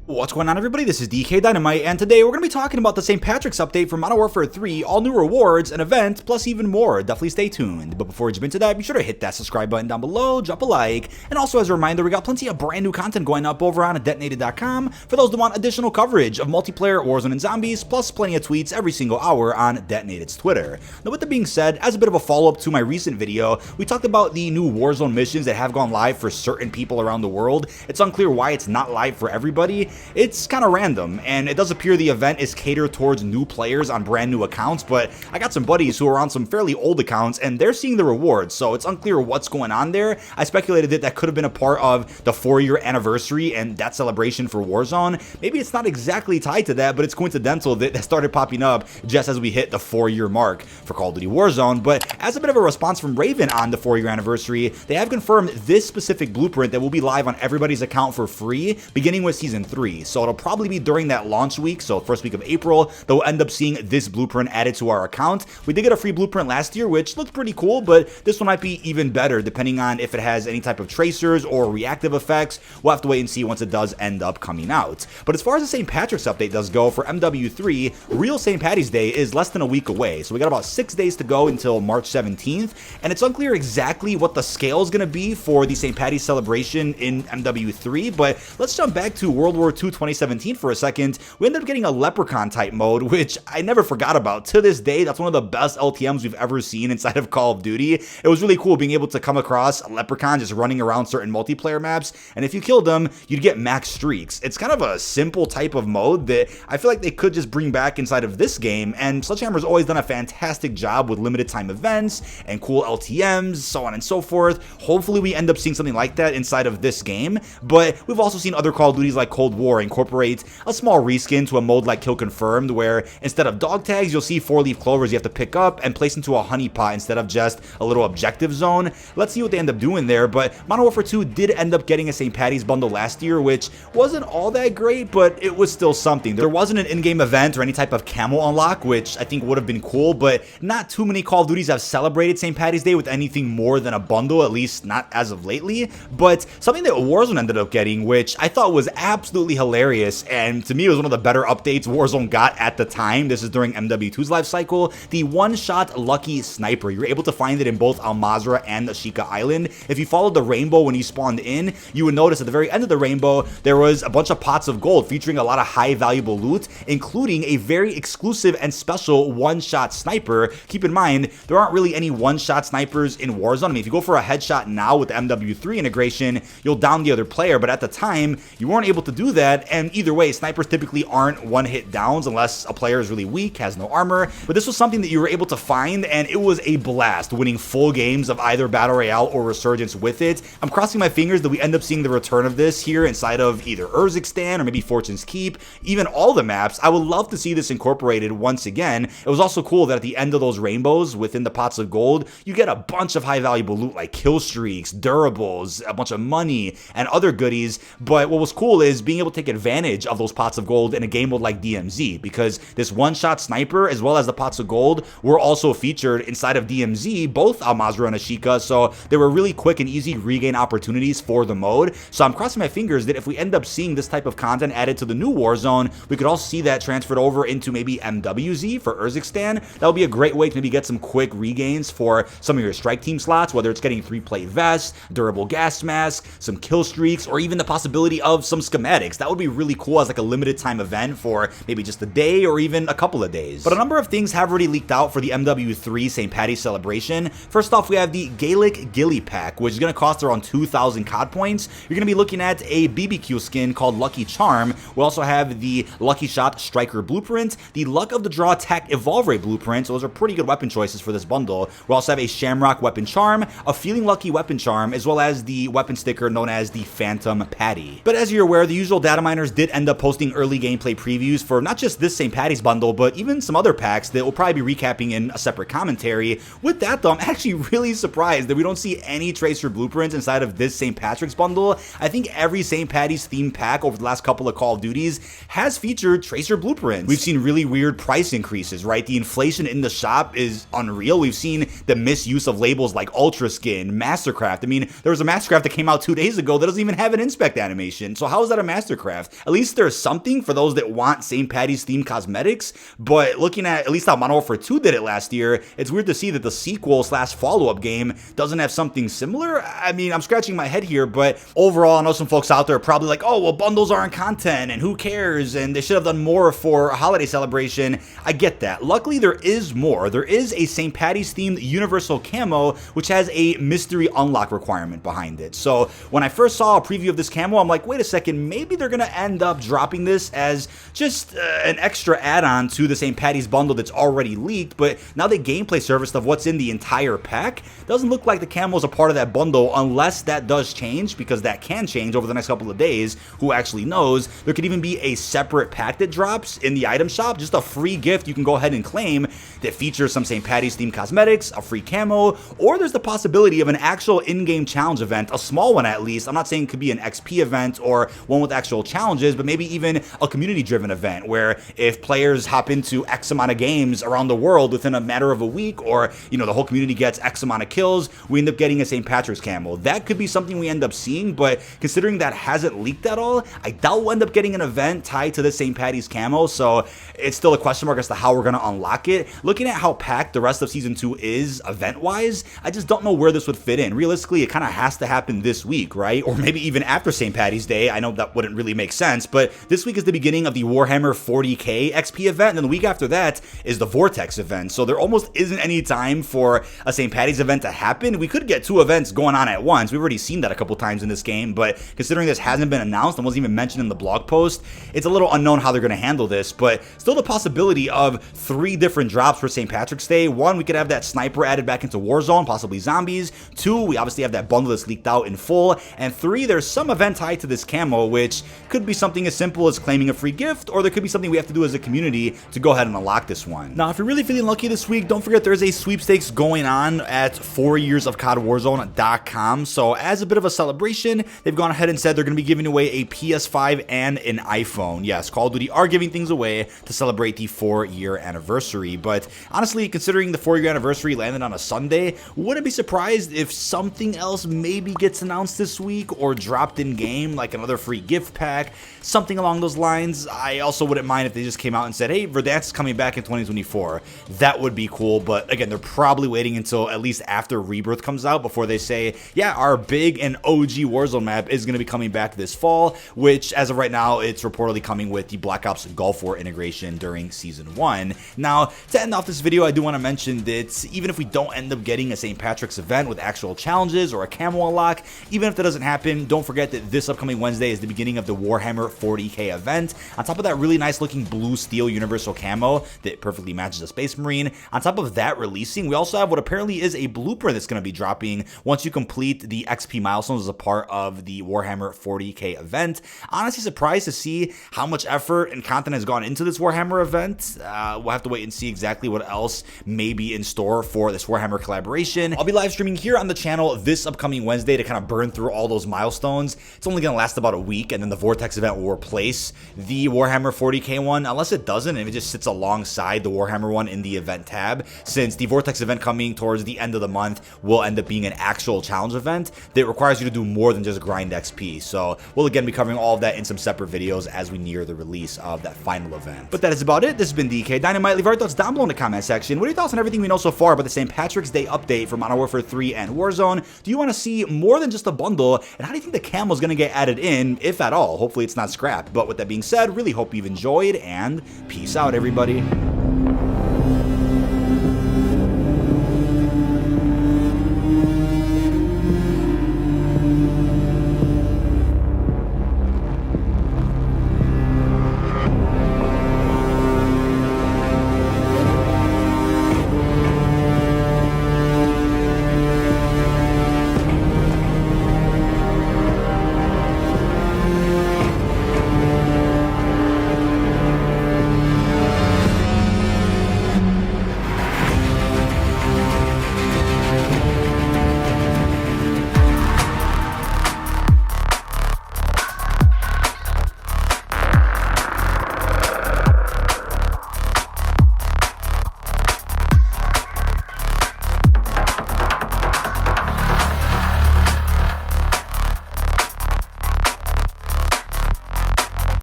What's going on, everybody? This is dkdynamite, and today we're going to be talking about the St. Patrick's update for Modern Warfare 3, all new rewards, an event, plus even more. Definitely stay tuned. But before we jump into that, be sure to hit that subscribe button down below, drop a like, and also as a reminder, we got plenty of brand new content going up over on dkdynamite.com for those that want additional coverage of multiplayer, Warzone, and zombies, plus plenty of tweets every single hour on Detonated's Twitter. Now, with that being said, as a bit of a follow-up to my recent video, we talked about the new Warzone missions that have gone live for certain people around the world. It's unclear why it's not live for everybody. It's kind of random, and it does appear the event is catered towards new players on brand new accounts, but I got some buddies who are on some fairly old accounts, and they're seeing the rewards, so it's unclear what's going on there. I speculated that could have been a part of the 4-year anniversary and that celebration for Warzone. Maybe it's not exactly tied to that, but it's coincidental that that started popping up just as we hit the 4-year mark for Call of Duty Warzone. But as a bit of a response from Raven on the 4-year anniversary, they have confirmed this specific blueprint that will be live on everybody's account for free, beginning with Season 3. So it'll probably be during that launch week, so first week of April, that we'll end up seeing this blueprint added to our account. We did get a free blueprint last year, which looked pretty cool, but this one might be even better depending on if it has any type of tracers or reactive effects. We'll have to wait and see once it does end up coming out. But as far as the St. Patrick's update does go for MW3, real St. Patty's Day is less than a week away, so we got about 6 days to go until March 17th, and it's unclear exactly what the scale is going to be for the St. Patty's celebration in MW3, but let's jump back to World War II 2017 for a second. We ended up getting a leprechaun type mode, which I never forgot about. To this day, that's one of the best LTMs we've ever seen inside of Call of Duty. It was really cool being able to come across a leprechaun just running around certain multiplayer maps, and if you killed them, you'd get max streaks. It's kind of a simple type of mode that I feel like they could just bring back inside of this game, and Sledgehammer's always done a fantastic job with limited time events and cool LTMs, so on and so forth. Hopefully we end up seeing something like that inside of this game, but we've also seen other Call of Duties like Cold War incorporate a small reskin to a mode like Kill Confirmed, where instead of dog tags, you'll see 4-leaf clovers you have to pick up and place into a honey pot instead of just a little objective zone. Let's see what they end up doing there, but Modern Warfare 2 did end up getting a St. Patty's bundle last year, which wasn't all that great, but it was still something. There wasn't an in-game event or any type of camo unlock, which I think would have been cool, but not too many Call of Duties have celebrated St. Patty's Day with anything more than a bundle, at least not as of lately. But something that Warzone ended up getting, which I thought was absolutely hilarious, and to me it was one of the better updates Warzone got at the time. This is during MW2's life cycle. The one-shot lucky sniper. You're able to find it in both Al Mazrah and Ashika Island. If you followed the rainbow when you spawned in, you would notice at the very end of the rainbow, there was a bunch of pots of gold featuring a lot of high valuable loot, including a very exclusive and special one-shot sniper. Keep in mind, there aren't really any one-shot snipers in Warzone. I mean, if you go for a headshot now with the MW3 integration, you'll down the other player, but at the time, you weren't able to do that, and either way, snipers typically aren't one-hit downs unless a player is really weak, has no armor, but this was something that you were able to find, and it was a blast, winning full games of either Battle Royale or Resurgence with it. I'm crossing my fingers that we end up seeing the return of this here inside of either Urzikstan or maybe Fortune's Keep, even all the maps. I would love to see this incorporated once again. It was also cool that at the end of those rainbows, within the pots of gold, you get a bunch of high valuable loot like kill streaks, durables, a bunch of money, and other goodies, but what was cool is being able to take advantage of those pots of gold in a game mode like DMZ, because this one-shot sniper as well as the pots of gold were also featured inside of DMZ, both Al Mazrah and Ashika, so they were really quick and easy regain opportunities for the mode. So I'm crossing my fingers that if we end up seeing this type of content added to the new Warzone, we could also see that transferred over into maybe MWZ for Urzikstan. That would be a great way to maybe get some quick regains for some of your strike team slots, whether it's getting 3-plate vests, durable gas mask, some kill streaks, or even the possibility of some schematics. That would be really cool as like a limited time event for maybe just a day or even a couple of days. But a number of things have already leaked out for the MW3 St. Patty's celebration. First off, we have the Gaelic Gilly Pack, which is going to cost around 2,000 COD points. You're going to be looking at a BBQ skin called Lucky Charm. We also have the Lucky Shot Striker Blueprint, the Luck of the Draw Tech Evolve Ray Blueprint. So those are pretty good weapon choices for this bundle. We also have a Shamrock Weapon Charm, a Feeling Lucky Weapon Charm, as well as the weapon sticker known as the Phantom Patty. But as you're aware, the usual data miners did end up posting early gameplay previews for not just this St. Patty's bundle, but even some other packs that we'll probably be recapping in a separate commentary. With that though, I'm actually really surprised that we don't see any Tracer blueprints inside of this St. Patrick's bundle. I think every St. Patty's themed pack over the last couple of Call of Duties has featured Tracer blueprints. We've seen really weird price increases, right? The inflation in the shop is unreal. We've seen the misuse of labels like Ultra Skin, Mastercraft. I mean, there was a Mastercraft that came out 2 days ago that doesn't even have an inspect animation. So how is that a Mastercraft? craft. At least there's something for those that want St. Patty's themed cosmetics, but looking at least how Modern Warfare 2 did it last year, it's weird to see that the sequel slash follow-up game doesn't have something similar. I mean, I'm scratching my head here, but overall, I know some folks out there are probably like, oh, well, bundles aren't content, and who cares, and they should have done more for a holiday celebration. I get that. Luckily, there is more. There is a St. Patty's themed universal camo, which has a mystery unlock requirement behind it. So when I first saw a preview of this camo, I'm like, wait a second, maybe they're gonna end up dropping this as just an extra add-on to the St. Patty's bundle that's already leaked, but now the gameplay service of what's in the entire pack doesn't look like the camo is a part of that bundle, unless that does change, because that can change over the next couple of days. Who actually knows? There could even be a separate pack that drops in the item shop, just a free gift you can go ahead and claim that features some St. Patty's themed cosmetics, a free camo, or there's the possibility of an actual in-game challenge event, a small one at least. I'm not saying it could be an XP event or one with actual challenges, but maybe even a community-driven event where if players hop into X amount of games around the world within a matter of a week, or the whole community gets X amount of kills, we end up getting a St. Patrick's camo. That could be something we end up seeing, but considering that hasn't leaked at all, I doubt we'll end up getting an event tied to the St. Patty's camo, so it's still a question mark as to how we're going to unlock it. Looking at how packed the rest of Season 2 is event-wise, I just don't know where this would fit in. Realistically, it kind of has to happen this week, right? Or maybe even after St. Patty's Day. I know that wouldn't really make sense, but this week is the beginning of the Warhammer 40k XP event, and then the week after that is the Vortex event, so there almost isn't any time for a St. Patty's event to happen. We could get two events going on at once. We've already seen that a couple times in this game, but considering this hasn't been announced and wasn't even mentioned in the blog post, it's a little unknown how they're going to handle this, but still the possibility of 3 different drops for St. Patrick's Day. 1, we could have that sniper added back into Warzone, possibly zombies. 2, we obviously have that bundle that's leaked out in full. And 3, there's some event tied to this camo, which could be something as simple as claiming a free gift, or there could be something we have to do as a community to go ahead and unlock this one. Now, if you're really feeling lucky this week, don't forget there's a sweepstakes going on at 4yearsofcodwarzone.com. So as a bit of a celebration, they've gone ahead and said they're going to be giving away a PS5 and an iPhone. Yes, Call of Duty are giving things away to celebrate the 4-year anniversary. But honestly, considering the 4-year anniversary landed on a Sunday, wouldn't be surprised if something else maybe gets announced this week or dropped in game, like another free gift pack, something along those lines. I also wouldn't mind if they just came out and said, hey, Verdansk is coming back in 2024. That would be cool, but again, they're probably waiting until at least after Rebirth comes out before they say, yeah, our big and OG Warzone map is going to be coming back this fall, which as of right now, it's reportedly coming with the Black Ops Gulf War integration during Season 1. Now, to end off this video, I do want to mention that even if we don't end up getting a St. Patrick's event with actual challenges or a camo unlock, even if that doesn't happen, don't forget that this upcoming Wednesday is the beginning of the Warhammer 40k event. On top of that really nice looking blue steel universal camo that perfectly matches a Space Marine, on top of that releasing, we also have what apparently is a blooper that's going to be dropping once you complete the XP milestones as a part of the Warhammer 40k event. Honestly surprised to see how much effort and content has gone into this Warhammer event. We'll have to wait and see exactly what else may be in store for this Warhammer collaboration. I'll be live streaming here on the channel this upcoming Wednesday to kind of burn through all those milestones. It's only going to last about a week, and then the Vortex event will replace the Warhammer 40k one, unless it doesn't, and it just sits alongside the Warhammer one in the event tab, since the Vortex event coming towards the end of the month will end up being an actual challenge event that requires you to do more than just grind XP. So we'll again be covering all of that in some separate videos as we near the release of that final event. But that is about it. This has been dkdynamite. Leave your thoughts down below in the comment section. What are your thoughts on everything we know so far about the St. Patrick's Day update for Modern Warfare 3 and Warzone? Do you want to see more than just a bundle? And how do you think the camo is going to get added in, if at all? Hopefully it's not scrapped. But with that being said, really hope you've enjoyed, and peace out, everybody.